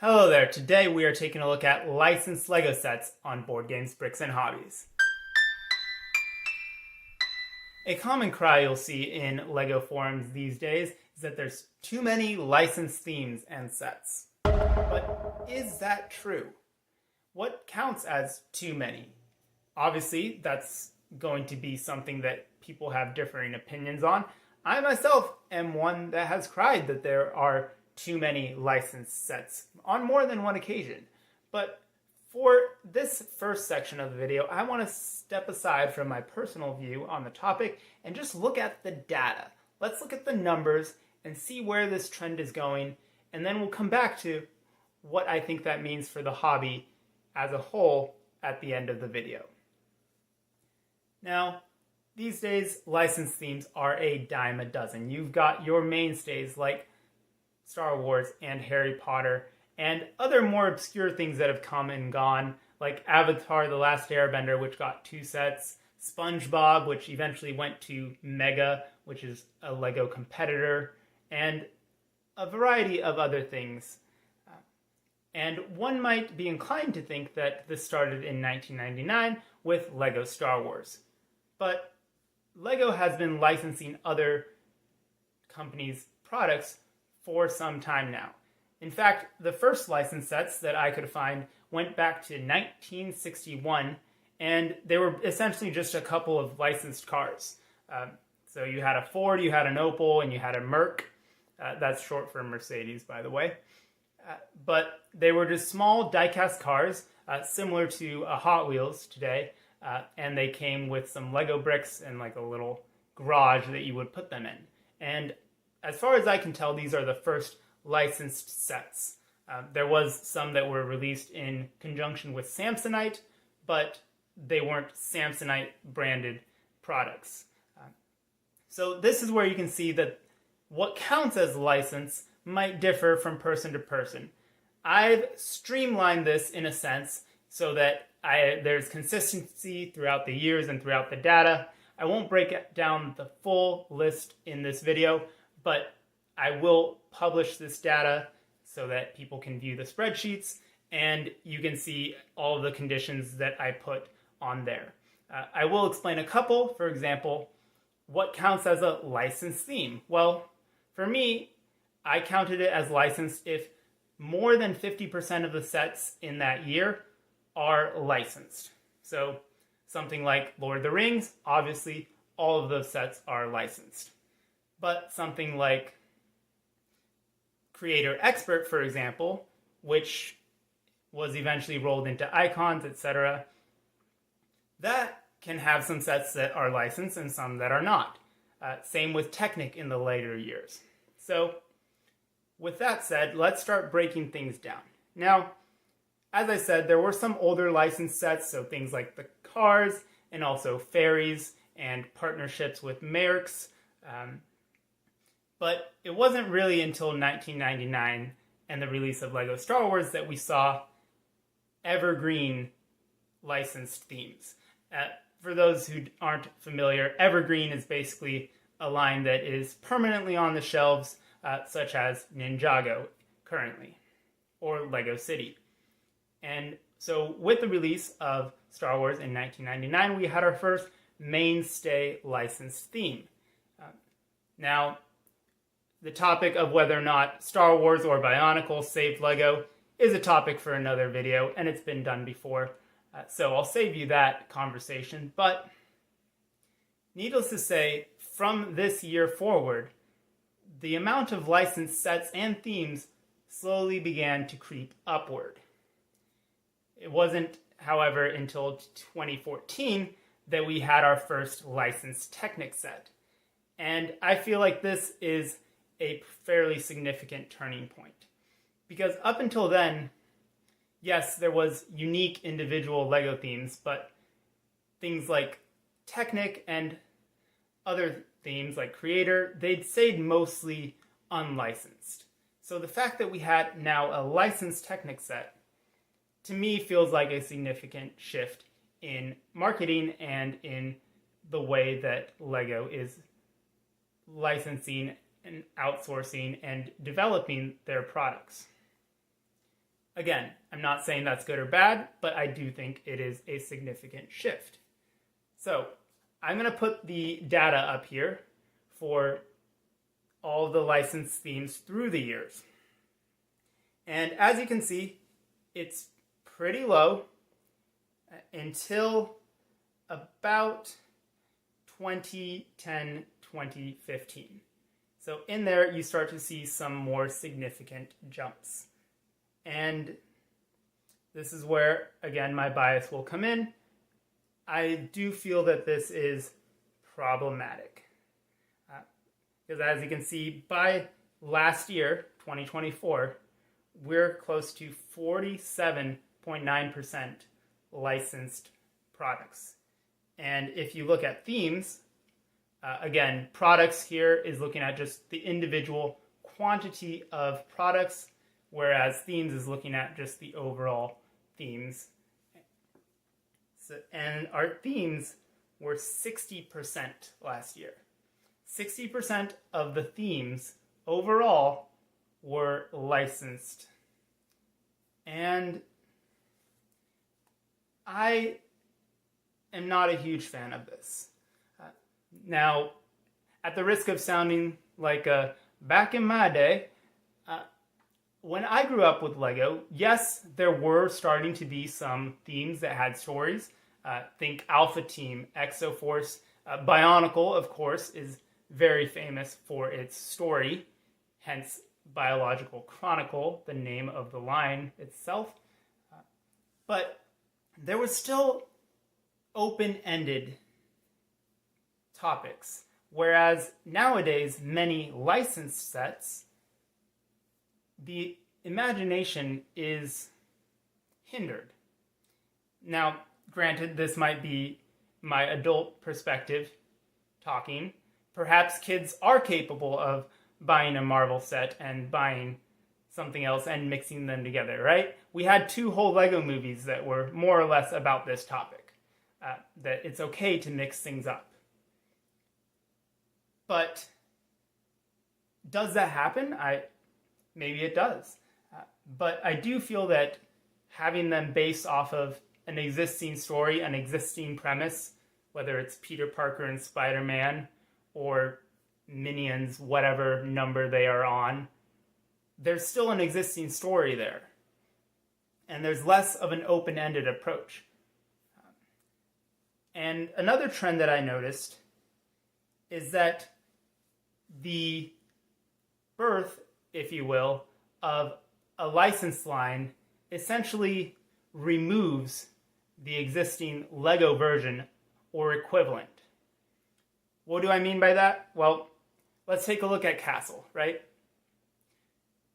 Hello there, today we are taking a look at licensed LEGO sets on Board Games, Bricks, and Hobbies. A common cry you'll see in LEGO forums these days is that there's too many licensed themes and sets. But is that true? What counts as too many? Obviously, that's going to be something that people have differing opinions on. I myself am one that has cried that there are too many licensed sets on more than one occasion. But for this first section of the video, I want to step aside from my personal view on the topic and just look at the data. Let's look at the numbers and see where this trend is going, and then we'll come back to what I think that means for the hobby as a whole at the end of the video. Now, these days, licensed themes are a dime a dozen. You've got your mainstays like Star Wars and Harry Potter, and other more obscure things that have come and gone, like Avatar: The Last Airbender, which got 2 sets, SpongeBob, which eventually went to Mega, which is a LEGO competitor, and a variety of other things. And one might be inclined to think that this started in 1999 with LEGO Star Wars. But LEGO has been licensing other companies' products for some time now. In fact, the first licensed sets that I could find went back to 1961, and they were essentially just a couple of licensed cars. So you had a Ford, you had an Opel, and you had a Merc. That's short for Mercedes, by the way. But they were just small die-cast cars, similar to a Hot Wheels today, and they came with some Lego bricks and like a little garage that you would put them in. And as far as I can tell, these are the first licensed sets. There was some that were released in conjunction with Samsonite, but they weren't Samsonite branded products. So this is where you can see that what counts as license might differ from person to person. I've streamlined this in a sense so that there's consistency throughout the years and throughout the data. I won't break down the full list in this video, but I will publish this data so that people can view the spreadsheets and you can see all of the conditions that I put on there. I will explain a couple. For example, what counts as a licensed theme? Well, for me, I counted it as licensed if more than 50% of the sets in that year are licensed. So something like Lord of the Rings, obviously all of those sets are licensed. But something like Creator Expert, for example, which was eventually rolled into Icons, etc., that can have some sets that are licensed and some that are not. Same with Technic in the later years. So with that said, let's start breaking things down. Now, as I said, there were some older licensed sets, so things like the cars and also ferries and partnerships with Mercs. But it wasn't really until 1999 and the release of LEGO Star Wars that we saw evergreen licensed themes. For those who aren't familiar, evergreen is basically a line that is permanently on the shelves, such as Ninjago currently, or LEGO City. And so with the release of Star Wars in 1999, we had our first mainstay licensed theme. Now, the topic of whether or not Star Wars or Bionicle saved LEGO is a topic for another video, and it's been done before. So I'll save you that conversation. But needless to say, from this year forward, the amount of licensed sets and themes slowly began to creep upward. It wasn't, however, until 2014 that we had our first licensed Technic set. And I feel like this is a fairly significant turning point. Because up until then, yes, there was unique individual LEGO themes, but things like Technic and other themes like Creator, they'd stayed mostly unlicensed. So the fact that we had now a licensed Technic set, to me, feels like a significant shift in marketing and in the way that LEGO is licensing and outsourcing and developing their products. Again, I'm not saying that's good or bad, but I do think it is a significant shift. So I'm going to put the data up here for all the licensed themes through the years. And as you can see, it's pretty low until about 2010, 2015. So in there, you start to see some more significant jumps. And this is where, again, my bias will come in. I do feel that this is problematic. Because as you can see, by last year, 2024, we're close to 47.9% licensed products. And if you look at themes, again, products here is looking at just the individual quantity of products, whereas themes is looking at just the overall themes. So, and our themes were 60% last year. 60% of the themes overall were licensed. And I am not a huge fan of this. Now, at the risk of sounding like back in my day, when I grew up with Lego, yes, there were starting to be some themes that had stories. Think Alpha Team, Exoforce. Bionicle, of course, is very famous for its story, hence Biological Chronicle, the name of the line itself. But there was still open-ended topics, whereas nowadays, many licensed sets, the imagination is hindered. Now, granted, this might be my adult perspective talking. Perhaps kids are capable of buying a Marvel set and buying something else and mixing them together, right? We had 2 whole Lego movies that were more or less about this topic, that it's okay to mix things up. But does that happen? Maybe it does. But I do feel that having them based off of an existing story, an existing premise, whether it's Peter Parker and Spider-Man or Minions, whatever number they are on, there's still an existing story there. And there's less of an open-ended approach. And another trend that I noticed is that the birth, if you will, of a licensed line essentially removes the existing Lego version or equivalent. What do I mean by that? Well, let's take a look at Castle, right?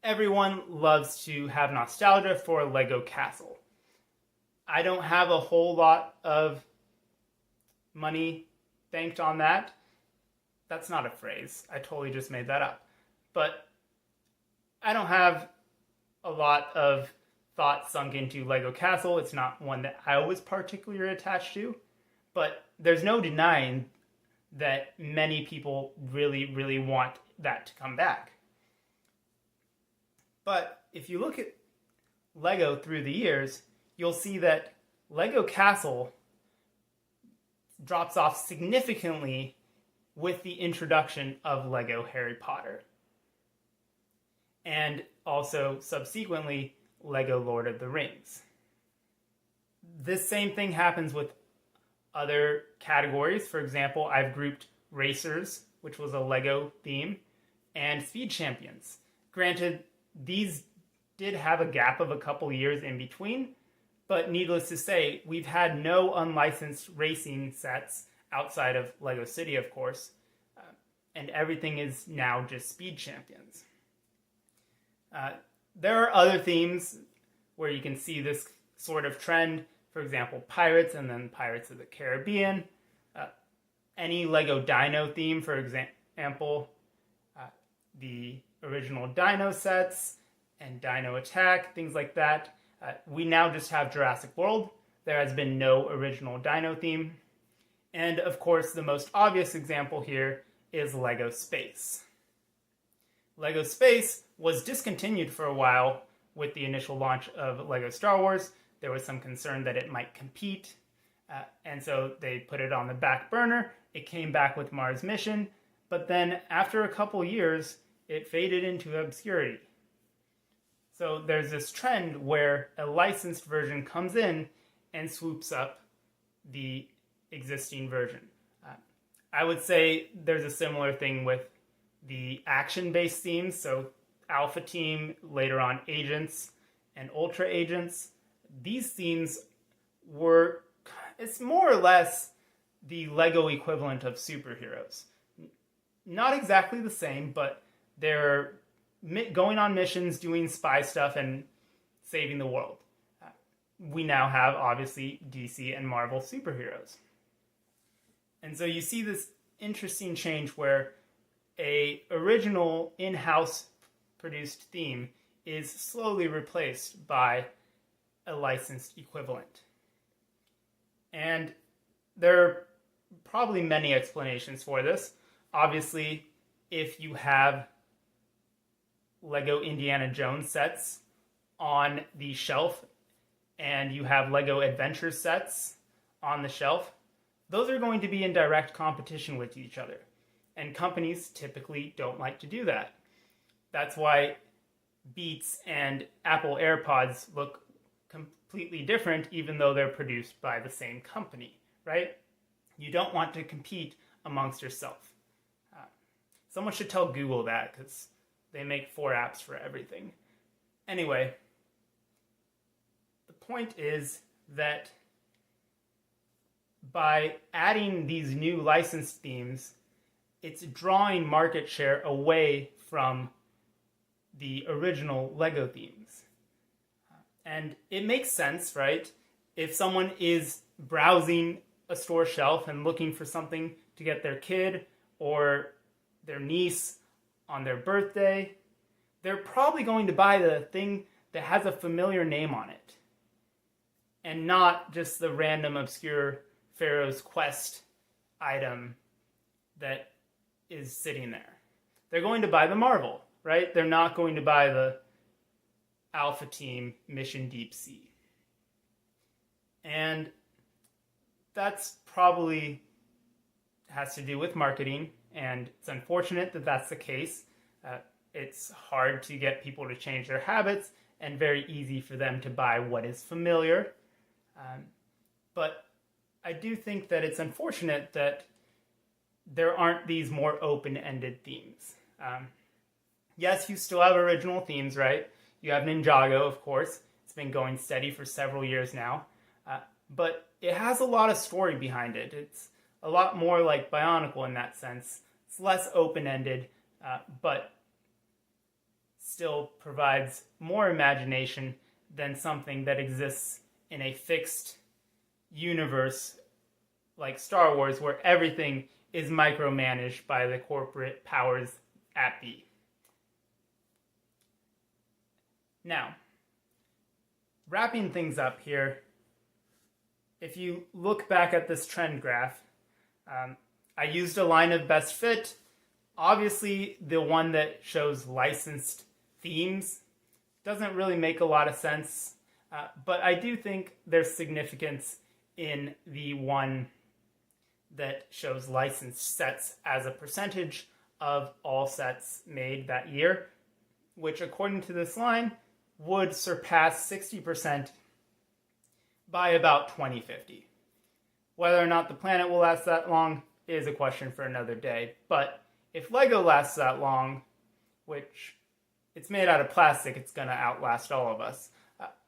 Everyone loves to have nostalgia for Lego Castle. I don't have a whole lot of money banked on that. That's not a phrase. I totally just made that up. But I don't have a lot of thought sunk into Lego Castle. It's not one that I was particularly attached to. But there's no denying that many people really, really want that to come back. But if you look at Lego through the years, you'll see that Lego Castle drops off significantly with the introduction of Lego Harry Potter. And also, subsequently, Lego Lord of the Rings. This same thing happens with other categories. For example, I've grouped Racers, which was a Lego theme, and Speed Champions. Granted, these did have a gap of a couple years in between, but needless to say, we've had no unlicensed racing sets outside of Lego City, of course, and everything is now just Speed Champions. There are other themes where you can see this sort of trend. For example, Pirates and then Pirates of the Caribbean. Any Lego Dino theme, for example, the original Dino sets and Dino Attack, things like that. We now just have Jurassic World. There has been no original Dino theme. And of course, the most obvious example here is Lego Space. Lego Space was discontinued for a while with the initial launch of LEGO Star Wars, there was some concern that it might compete, and so they put it on the back burner. It came back with Mars Mission, but then after a couple years, it faded into obscurity. So there's this trend where a licensed version comes in and swoops up the existing version. I would say there's a similar thing with the action-based themes, so Alpha Team, later on Agents, and Ultra Agents. These themes were, it's more or less the LEGO equivalent of superheroes. Not exactly the same, but they're going on missions, doing spy stuff, and saving the world. We now have, obviously, DC and Marvel superheroes. And so you see this interesting change where a original in-house produced theme is slowly replaced by a licensed equivalent. And there are probably many explanations for this. Obviously, if you have LEGO Indiana Jones sets on the shelf and you have LEGO Adventure sets on the shelf, those are going to be in direct competition with each other. And companies typically don't like to do that. That's why Beats and Apple AirPods look completely different, even though they're produced by the same company, right? You don't want to compete amongst yourself. Someone should tell Google that, because they make 4 apps for everything. Anyway, the point is that by adding these new licensed themes, it's drawing market share away from the original LEGO themes. And it makes sense, right? If someone is browsing a store shelf and looking for something to get their kid or their niece on their birthday, they're probably going to buy the thing that has a familiar name on it, and not just the random obscure Pharaoh's Quest item that is sitting there. They're going to buy the Marvel, right? They're not going to buy the Alpha Team Mission Deep Sea. And that's probably has to do with marketing, and it's unfortunate that that's the case. It's hard to get people to change their habits and very easy for them to buy what is familiar. But I do think that it's unfortunate that there aren't these more open-ended themes. Yes, you still have original themes, right? You have Ninjago, of course. It's been going steady for several years now. But it has a lot of story behind it. It's a lot more like Bionicle in that sense. It's less open-ended, but still provides more imagination than something that exists in a fixed universe like Star Wars, where everything is micromanaged by the corporate powers at be. Now, wrapping things up here, if you look back at this trend graph, I used a line of best fit. Obviously, the one that shows licensed themes doesn't really make a lot of sense, but I do think there's significance in the one that shows licensed sets as a percentage of all sets made that year, which according to this line would surpass 60% by about 2050. Whether or not the planet will last that long is a question for another day, but if LEGO lasts that long, which it's made out of plastic, it's going to outlast all of us,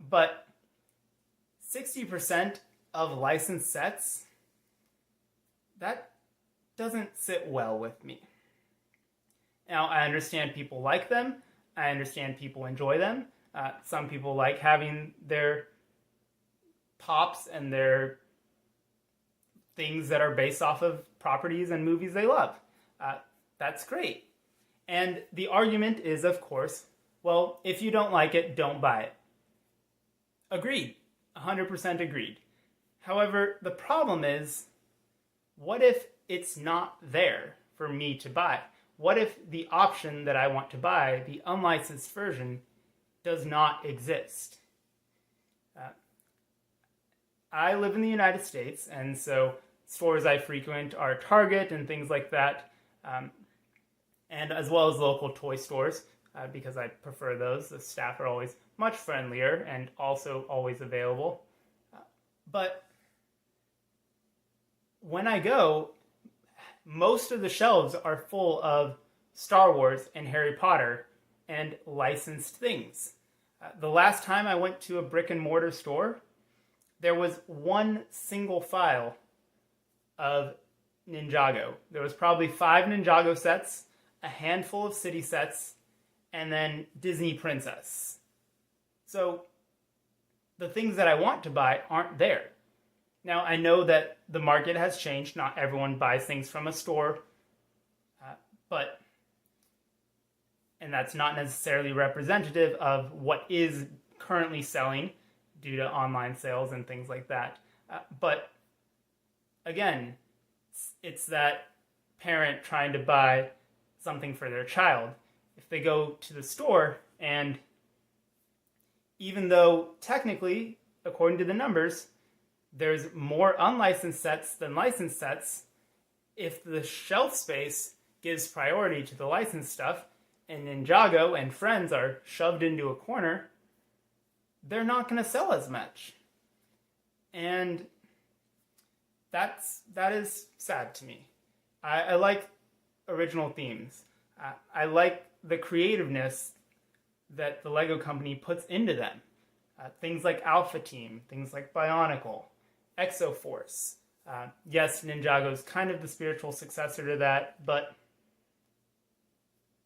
but 60% of licensed sets, that doesn't sit well with me. Now, I understand people like them. I understand people enjoy them. Some people like having their pops and their things that are based off of properties and movies they love. That's great. And the argument is, of course, well, if you don't like it, don't buy it. Agreed. 100% agreed. However, the problem is, what if it's not there for me to buy? What if the option that I want to buy, the unlicensed version, does not exist. I live in the United States, and so stores I frequent are Target and things like that, and as well as local toy stores, because I prefer those. The staff are always much friendlier and also always available. But when I go, most of the shelves are full of Star Wars and Harry Potter and licensed things. The last time I went to a brick and mortar store, there was one single file of Ninjago. There was probably 5 Ninjago sets, a handful of City sets, and then Disney Princess. So the things that I want to buy aren't there. Now, I know that the market has changed. Not everyone buys things from a store, and that's not necessarily representative of what is currently selling due to online sales and things like that. But again, it's that parent trying to buy something for their child. If they go to the store, and even though technically, according to the numbers, there's more unlicensed sets than licensed sets, if the shelf space gives priority to the licensed stuff, and Ninjago and Friends are shoved into a corner, they're not going to sell as much. And that is sad to me. I like original themes. I like the creativeness that the Lego company puts into them. Things like Alpha Team, things like Bionicle, Exoforce. Yes, Ninjago is kind of the spiritual successor to that, but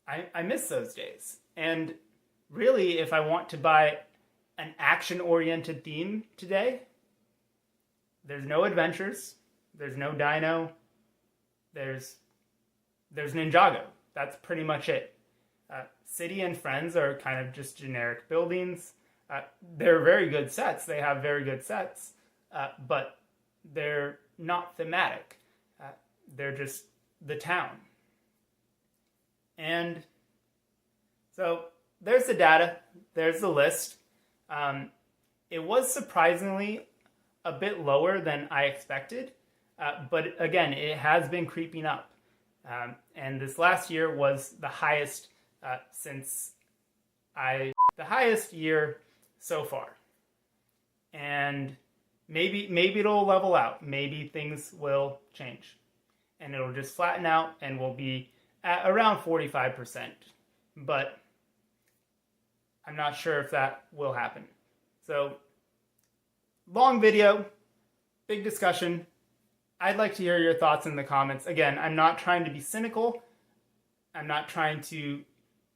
I miss those days. And really, if I want to buy an action-oriented theme today, there's no adventures, there's no Dino, there's Ninjago. That's pretty much it. City and Friends are kind of just generic buildings. They're very good sets. They have very good sets, but they're not thematic. They're just the town. And so there's the data. There's the list. It was surprisingly a bit lower than I expected, but again, it has been creeping up. And this last year was the highest the highest year so far. And maybe it'll level out. Maybe things will change, and it'll just flatten out, and we'll be at around 45%. But I'm not sure if that will happen. So, long video, big discussion. I'd like to hear your thoughts in the comments. Again, I'm not trying to be cynical. I'm not trying to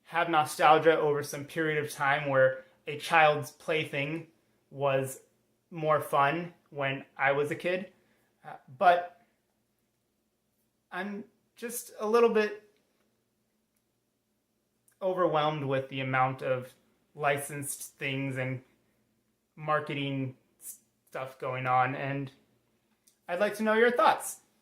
have nostalgia over some period of time where a child's plaything was more fun when I was a kid. But I'm just a little bit overwhelmed with the amount of licensed things and marketing stuff going on, and I'd like to know your thoughts.